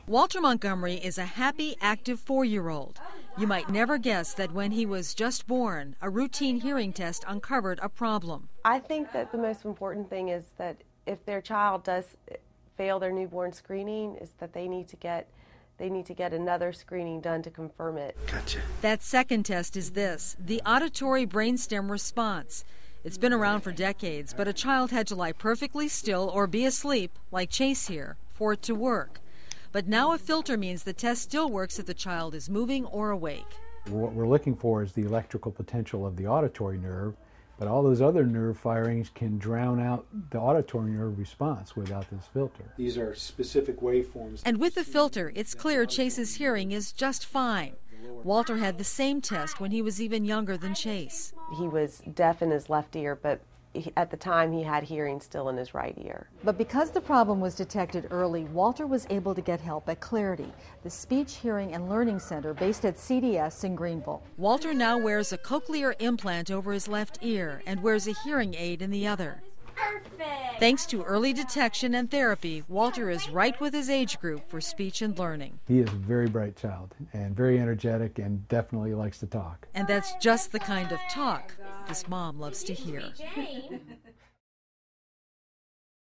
Walter Montgomery is a happy, active 4-year-old. You might never guess that when he was just born, a routine hearing test uncovered a problem. I think that the most important thing is that if their child does fail their newborn screening, is that they need to get another screening done to confirm it. Gotcha. That second test is this, the auditory brainstem response. It's been around for decades, but a child had to lie perfectly still or be asleep, like Chase here, for it to work. But now a filter means the test still works if the child is moving or awake. What we're looking for is the electrical potential of the auditory nerve, but all those other nerve firings can drown out the auditory nerve response without this filter. These are specific waveforms. And with the filter, it's clear Chase's hearing is just fine. Walter had the same test when he was even younger than Chase. He was deaf in his left ear, but at the time he had hearing still in his right ear. But because the problem was detected early, Walter was able to get help at Clarity, the Speech, Hearing, and Learning Center based at CDS in Greenville. Walter now wears a cochlear implant over his left ear and wears a hearing aid in the other. Perfect. Thanks to early detection and therapy, Walter is right with his age group for speech and learning. He is a very bright child and very energetic and definitely likes to talk. And that's just the kind of talk this mom loves to hear.